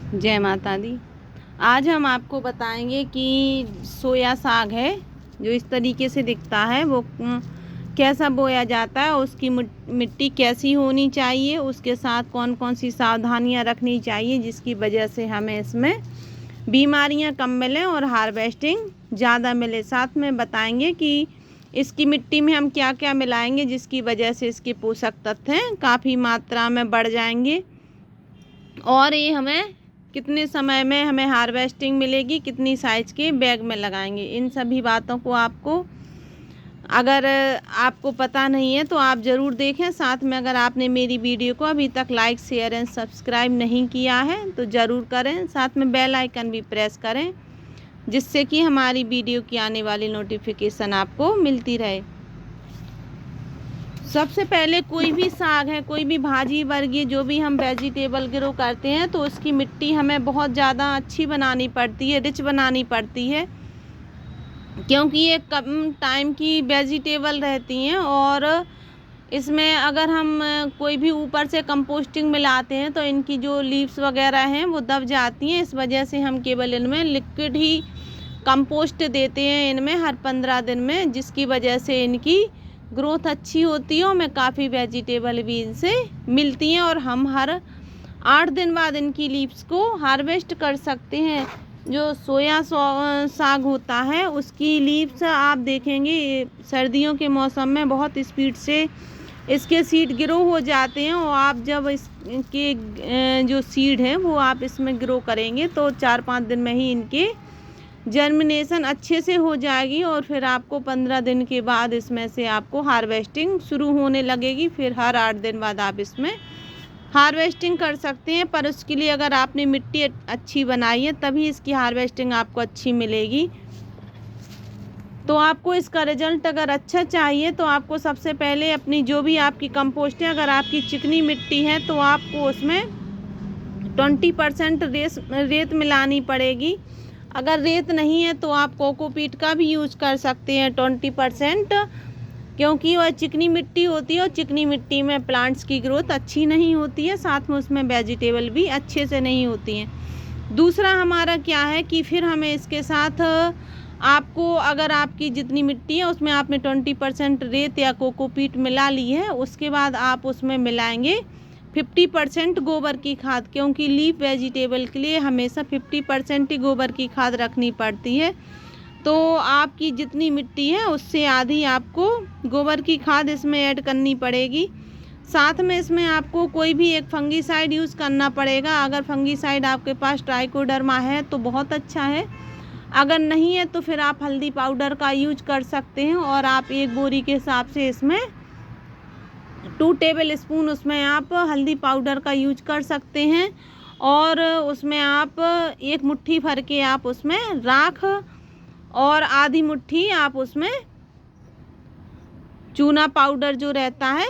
जय माता दी। आज हम आपको बताएंगे कि सोया साग है जो इस तरीके से दिखता है वो कैसा बोया जाता है, उसकी मिट्टी कैसी होनी चाहिए, उसके साथ कौन कौन सी सावधानियां रखनी चाहिए जिसकी वजह से हमें इसमें बीमारियां कम मिलें और हार्वेस्टिंग ज़्यादा मिले। साथ में बताएंगे कि इसकी मिट्टी में हम क्या क्या मिलाएंगे जिसकी वजह से इसके पोषक तत्व काफ़ी मात्रा में बढ़ जाएंगे और ये हमें कितने समय में हमें हार्वेस्टिंग मिलेगी, कितनी साइज के बैग में लगाएंगे। इन सभी बातों को आपको अगर आपको पता नहीं है तो आप ज़रूर देखें। साथ में अगर आपने मेरी वीडियो को अभी तक लाइक शेयर एंड सब्सक्राइब नहीं किया है तो ज़रूर करें। साथ में बेल आइकन भी प्रेस करें जिससे कि हमारी वीडियो की आने वाली नोटिफिकेशन आपको मिलती रहे। सबसे पहले कोई भी साग है, कोई भी भाजी वर्गीय जो भी हम वेजिटेबल ग्रो करते हैं तो उसकी मिट्टी हमें बहुत ज़्यादा अच्छी बनानी पड़ती है, रिच बनानी पड़ती है, क्योंकि ये कम टाइम की वेजिटेबल रहती हैं और इसमें अगर हम कोई भी ऊपर से कंपोस्टिंग मिलाते हैं तो इनकी जो लीव्स वगैरह हैं वो दब जाती हैं। इस वजह से हम केवल इनमें लिक्विड ही कंपोस्ट देते हैं इनमें हर 15 दिन में, जिसकी वजह से इनकी ग्रोथ अच्छी होती है और हमें काफ़ी वेजिटेबल भी इनसे मिलती हैं और हम हर 8 दिन बाद इनकी लीव्स को हार्वेस्ट कर सकते हैं। जो सोया साग होता है उसकी लीव्स आप देखेंगे सर्दियों के मौसम में बहुत स्पीड से इसके सीड ग्रो हो जाते हैं और आप जब इसके जो सीड हैं वो आप इसमें ग्रो करेंगे तो 4-5 दिन में ही इनके जर्मिनेशन अच्छे से हो जाएगी और फिर आपको 15 दिन के बाद इसमें से आपको हार्वेस्टिंग शुरू होने लगेगी। फिर हर 8 दिन बाद आप इसमें हार्वेस्टिंग कर सकते हैं, पर उसके लिए अगर आपने मिट्टी अच्छी बनाई है तभी इसकी हार्वेस्टिंग आपको अच्छी मिलेगी। तो आपको इसका रिजल्ट अगर अच्छा चाहिए तो आपको सबसे पहले अपनी जो भी आपकी कंपोस्ट है, अगर आपकी चिकनी मिट्टी है तो आपको उसमें 20% रेत मिलानी पड़ेगी। अगर रेत नहीं है तो आप कोकोपीट का भी यूज़ कर सकते हैं 20%, क्योंकि वह चिकनी मिट्टी होती है और चिकनी मिट्टी में प्लांट्स की ग्रोथ अच्छी नहीं होती है, साथ में उसमें वेजिटेबल भी अच्छे से नहीं होती हैं। दूसरा हमारा क्या है कि फिर हमें इसके साथ आपको अगर आपकी जितनी मिट्टी है उसमें आपने 20% रेत या कोकोपीट मिला ली है, उसके बाद आप उसमें मिलाएंगे 50% गोबर की खाद, क्योंकि लीफ वेजिटेबल के लिए हमेशा 50% ही गोबर की खाद रखनी पड़ती है। तो आपकी जितनी मिट्टी है उससे आधी आपको गोबर की खाद इसमें ऐड करनी पड़ेगी। साथ में इसमें आपको कोई भी एक फंगीसाइड यूज़ करना पड़ेगा। अगर फंगीसाइड आपके पास ट्राइकोडर्मा है तो बहुत अच्छा है, अगर नहीं है तो फिर आप हल्दी पाउडर का यूज कर सकते हैं और आप एक बोरी के हिसाब से इसमें 2 टेबल स्पून उसमें आप हल्दी पाउडर का यूज कर सकते हैं और उसमें आप 1 मुट्ठी भर के आप उसमें राख और आधी मुट्ठी आप उसमें चूना पाउडर जो रहता है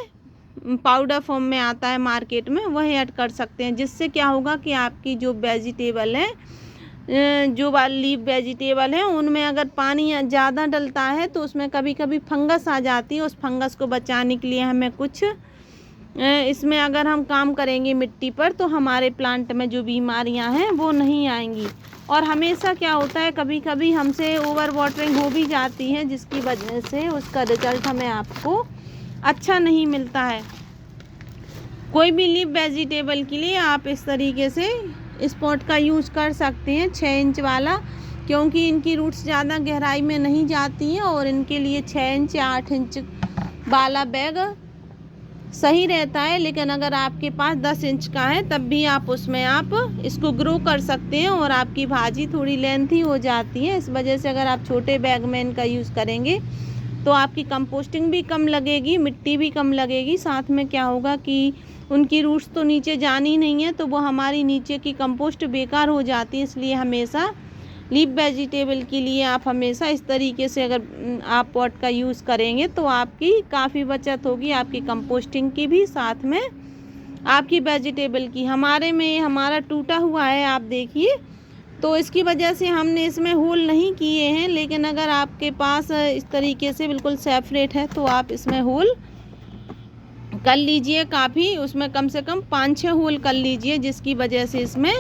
पाउडर फॉर्म में आता है मार्केट में, वह ऐड कर सकते हैं। जिससे क्या होगा कि आपकी जो वेजिटेबल है, जो लीफ वेजिटेबल है उनमें अगर पानी ज़्यादा डलता है तो उसमें कभी कभी फंगस आ जाती है। उस फंगस को बचाने के लिए हमें कुछ इसमें अगर हम काम करेंगे मिट्टी पर तो हमारे प्लांट में जो बीमारियां हैं वो नहीं आएंगी। और हमेशा क्या होता है कभी कभी हमसे ओवर वाटरिंग हो भी जाती है जिसकी वजह से उसका रिजल्ट हमें आपको अच्छा नहीं मिलता है। कोई भी लीफ वेजिटेबल के लिए आप इस तरीके से स्पॉट का यूज़ कर सकते हैं 6 इंच वाला, क्योंकि इनकी रूट्स ज़्यादा गहराई में नहीं जाती हैं और इनके लिए 6 इंच या 8 इंच वाला बैग सही रहता है। लेकिन अगर आपके पास 10 इंच का है तब भी आप उसमें आप इसको ग्रो कर सकते हैं और आपकी भाजी थोड़ी लेंथी हो जाती है। इस वजह से अगर आप छोटे बैग में इनका यूज़ करेंगे तो आपकी कंपोस्टिंग भी कम लगेगी, मिट्टी भी कम लगेगी। साथ में क्या होगा कि उनकी रूट्स तो नीचे जानी नहीं है तो वो हमारी नीचे की कंपोस्ट बेकार हो जाती है। इसलिए हमेशा लीफ वेजिटेबल के लिए आप हमेशा इस तरीके से अगर आप पॉट का यूज़ करेंगे तो आपकी काफ़ी बचत होगी, आपकी कंपोस्टिंग की भी, साथ में आपकी वेजिटेबल की। हमारे में हमारा टूटा हुआ है आप देखिए, तो इसकी वजह से हमने इसमें होल नहीं किए हैं। लेकिन अगर आपके पास इस तरीके से बिल्कुल सेपरेट है तो आप इसमें होल कर लीजिए, काफ़ी उसमें कम से कम 5-6 होल कर लीजिए, जिसकी वजह से इसमें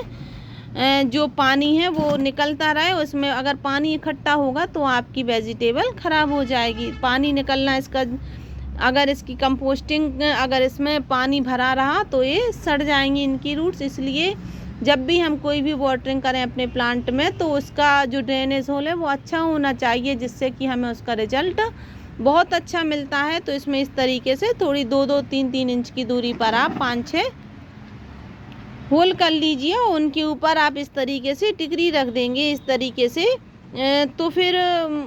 जो पानी है वो निकलता रहे। उसमें अगर पानी इकट्ठा होगा तो आपकी वेजिटेबल ख़राब हो जाएगी। पानी निकलना इसका, अगर इसकी कंपोस्टिंग, अगर इसमें पानी भरा रहा तो ये सड़ जाएंगी इनकी रूट्स। इसलिए जब भी हम कोई भी वाटरिंग करें अपने प्लांट में तो उसका जो ड्रेनेज होल है वो अच्छा होना चाहिए, जिससे कि हमें उसका रिजल्ट बहुत अच्छा मिलता है। तो इसमें इस तरीके से थोड़ी 2-2, 3-3 इंच की दूरी पर आप 5-6 होल कर लीजिए और उनके ऊपर आप इस तरीके से टिकरी रख देंगे इस तरीके से। तो फिर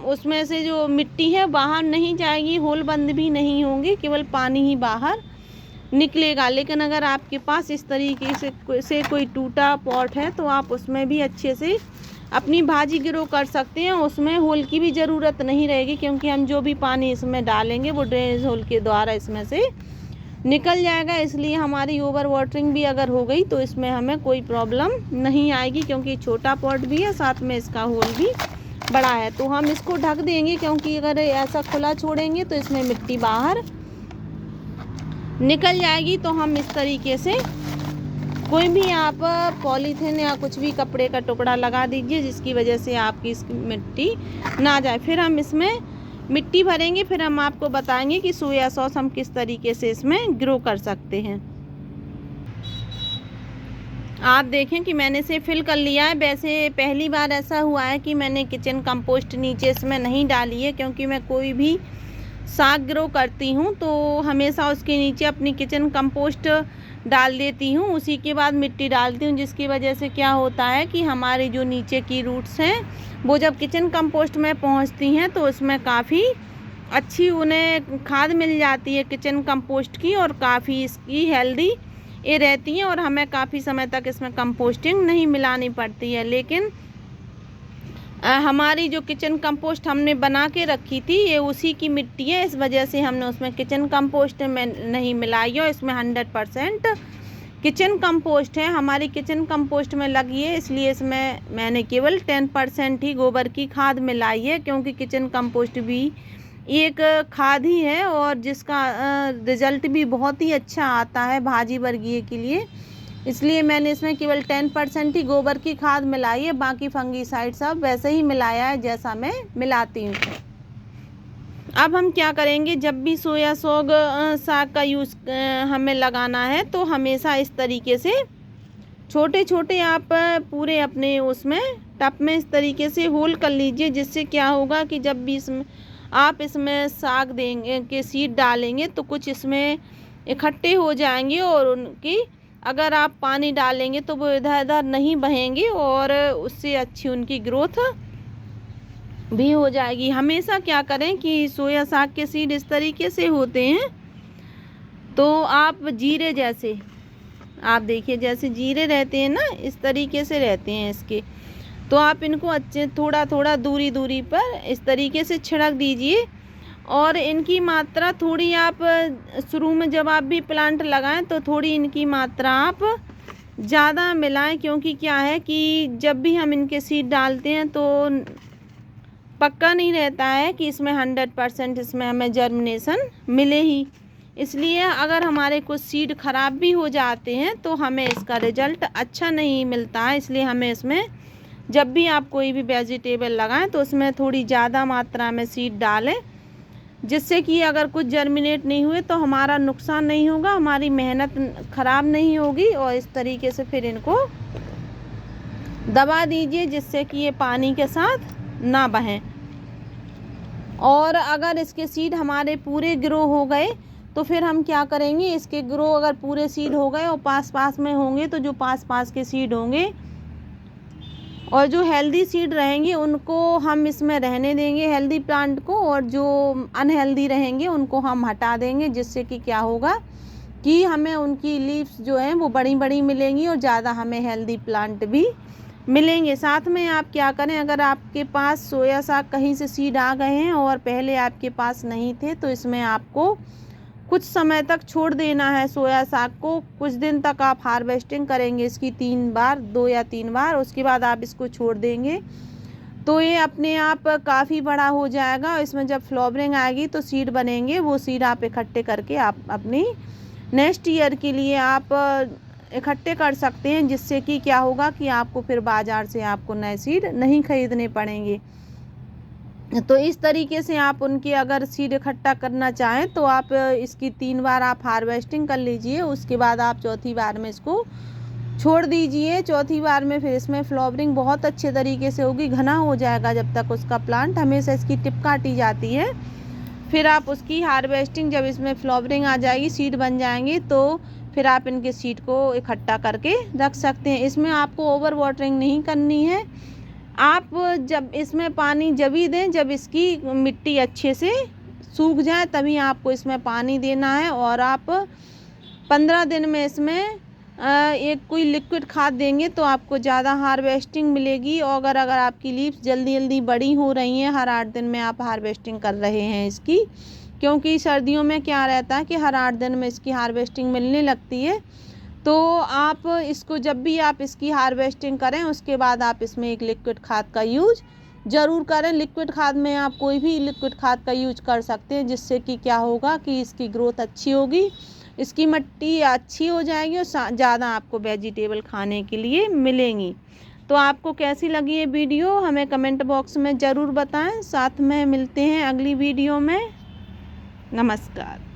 उसमें से जो मिट्टी है बाहर नहीं जाएगी, होल बंद भी नहीं होंगे, केवल पानी ही बाहर निकलेगा। लेकिन अगर आपके पास इस तरीके से कोई टूटा पॉट है तो आप उसमें भी अच्छे से अपनी भाजी ग्रो कर सकते हैं। उसमें होल की भी ज़रूरत नहीं रहेगी, क्योंकि हम जो भी पानी इसमें डालेंगे वो ड्रेनेज होल के द्वारा इसमें से निकल जाएगा। इसलिए हमारी ओवर वाटरिंग भी अगर हो गई तो इसमें हमें कोई प्रॉब्लम नहीं आएगी, क्योंकि छोटा पॉट भी है, साथ में इसका होल भी बड़ा है। तो हम इसको ढक देंगे, क्योंकि अगर ऐसा खुला छोड़ेंगे तो इसमें मिट्टी बाहर निकल जाएगी। तो हम इस तरीके से कोई भी आप पॉलीथीन या कुछ भी कपड़े का टुकड़ा लगा दीजिए, जिसकी वजह से आपकी इसकी मिट्टी ना जाए। फिर हम इसमें मिट्टी भरेंगे, फिर हम आपको बताएंगे कि सोया सॉस हम किस तरीके से इसमें ग्रो कर सकते हैं। आप देखें कि मैंने इसे फिल कर लिया है। वैसे पहली बार ऐसा हुआ है कि मैंने किचन कंपोस्ट नीचे इसमें नहीं डाली है, क्योंकि मैं कोई भी साग ग्रो करती हूँ तो हमेशा उसके नीचे अपनी किचन कंपोस्ट डाल देती हूँ, उसी के बाद मिट्टी डालती हूँ। जिसकी वजह से क्या होता है कि हमारी जो नीचे की रूट्स हैं वो जब किचन कंपोस्ट में पहुँचती हैं तो उसमें काफ़ी अच्छी उन्हें खाद मिल जाती है किचन कंपोस्ट की, और काफ़ी इसकी हेल्दी ये रहती हैं, और हमें काफ़ी समय तक इसमें कंपोस्टिंग नहीं मिलानी पड़ती है। लेकिन हमारी जो किचन कंपोस्ट हमने बना के रखी थी ये उसी की मिट्टी है, इस वजह से हमने उसमें किचन कंपोस्ट में नहीं मिलाई है। इसमें 100% किचन कंपोस्ट है, हमारी किचन कंपोस्ट में लगी है। इसलिए इसमें मैंने केवल 10% ही गोबर की खाद मिलाई है, क्योंकि किचन कंपोस्ट भी एक खाद ही है और जिसका रिज़ल्ट भी बहुत ही अच्छा आता है भाजी वर्गीय के लिए। इसलिए मैंने इसमें केवल 10% ही गोबर की खाद मिलाई है, बाकी फंगीसाइड सब वैसे ही मिलाया है जैसा मैं मिलाती हूँ। अब हम क्या करेंगे, जब भी सोया साग का यूज़ हमें लगाना है तो हमेशा इस तरीके से छोटे छोटे आप पूरे अपने उसमें टब में इस तरीके से होल कर लीजिए, जिससे क्या होगा कि जब भी आप इसमें साग देंगे के सीड डालेंगे तो कुछ इसमें इकट्ठे हो जाएंगे, और उनकी अगर आप पानी डालेंगे तो वो इधर उधर नहीं बहेंगे और उससे अच्छी उनकी ग्रोथ भी हो जाएगी। हमेशा क्या करें कि सोया साग के सीड इस तरीके से होते हैं, तो आप जीरे जैसे, आप देखिए जैसे जीरे रहते हैं ना, इस तरीके से रहते हैं इसके, तो आप इनको अच्छे थोड़ा थोड़ा दूरी दूरी पर इस तरीके से छिड़क दीजिए। और इनकी मात्रा थोड़ी आप शुरू में जब आप भी प्लांट लगाएं तो थोड़ी इनकी मात्रा आप ज़्यादा मिलाएं, क्योंकि क्या है कि जब भी हम इनके सीड डालते हैं तो पक्का नहीं रहता है कि इसमें 100% इसमें हमें जर्मिनेशन मिले ही। इसलिए अगर हमारे कुछ सीड ख़राब भी हो जाते हैं तो हमें इसका रिज़ल्ट अच्छा नहीं मिलता है। इसलिए हमें इसमें जब भी आप कोई भी वेजिटेबल लगाएं तो उसमें थोड़ी ज़्यादा मात्रा में सीड डालें, जिससे कि अगर कुछ जर्मिनेट नहीं हुए तो हमारा नुकसान नहीं होगा, हमारी मेहनत ख़राब नहीं होगी। और इस तरीके से फिर इनको दबा दीजिए, जिससे कि ये पानी के साथ ना बहें। और अगर इसके सीड हमारे पूरे ग्रो हो गए तो फिर हम क्या करेंगे, इसके ग्रो अगर पूरे सीड हो गए और पास पास में होंगे तो जो पास पास के सीड होंगे और जो हेल्दी सीड रहेंगे उनको हम इसमें रहने देंगे, हेल्दी प्लांट को, और जो अनहेल्दी रहेंगे उनको हम हटा देंगे। जिससे कि क्या होगा कि हमें उनकी लीव्स जो हैं वो बड़ी बड़ी मिलेंगी और ज़्यादा हमें हेल्दी प्लांट भी मिलेंगे। साथ में आप क्या करें, अगर आपके पास सोया साग कहीं से सीड आ गए हैं और पहले आपके पास नहीं थे तो इसमें आपको कुछ समय तक छोड़ देना है सोया साग को। कुछ दिन तक आप हार्वेस्टिंग करेंगे इसकी 3 बार, 2 या 3 बार, उसके बाद आप इसको छोड़ देंगे तो ये अपने आप काफ़ी बड़ा हो जाएगा। इसमें जब फ्लावरिंग आएगी तो सीड बनेंगे, वो सीड आप इकट्ठे करके आप अपनी नेक्स्ट ईयर के लिए आप इकट्ठे कर सकते हैं, जिससे कि क्या होगा कि आपको फिर बाज़ार से आपको नए सीड नहीं खरीदने पड़ेंगे। तो इस तरीके से आप उनके अगर सीड इकट्ठा करना चाहें तो आप इसकी 3 बार आप हार्वेस्टिंग कर लीजिए। उसके बाद आप चौथी बार में इसको छोड़ दीजिए। चौथी बार में फिर इसमें फ्लावरिंग बहुत अच्छे तरीके से होगी, घना हो जाएगा जब तक उसका प्लांट। हमेशा इसकी टिप काटी जाती है। फिर आप उसकी हार्वेस्टिंग, जब इसमें फ्लावरिंग आ जाएगी, सीड बन जाएंगी, तो फिर आप इनके सीड को इकट्ठा करके रख सकते हैं। इसमें आपको ओवर वाटरिंग नहीं करनी है। आप जब इसमें पानी जब ही दें जब इसकी मिट्टी अच्छे से सूख जाए, तभी आपको इसमें पानी देना है। और आप 15 दिन में इसमें एक कोई लिक्विड खाद देंगे तो आपको ज़्यादा हार्वेस्टिंग मिलेगी। और अगर आपकी लीव्स जल्दी जल्दी बड़ी हो रही हैं, हर 8 दिन में आप हार्वेस्टिंग कर रहे हैं इसकी, क्योंकि सर्दियों में क्या रहता है कि हर 8 दिन में इसकी हार्वेस्टिंग मिलने लगती है। तो आप इसको जब भी आप इसकी हार्वेस्टिंग करें, उसके बाद आप इसमें एक लिक्विड खाद का यूज ज़रूर करें। लिक्विड खाद में आप कोई भी लिक्विड खाद का यूज कर सकते हैं, जिससे कि क्या होगा कि इसकी ग्रोथ अच्छी होगी, इसकी मिट्टी अच्छी हो जाएगी और ज़्यादा आपको वेजिटेबल खाने के लिए मिलेंगी। तो आपको कैसी लगी ये वीडियो हमें कमेंट बॉक्स में ज़रूर बताएं। साथ में मिलते हैं अगली वीडियो में। नमस्कार।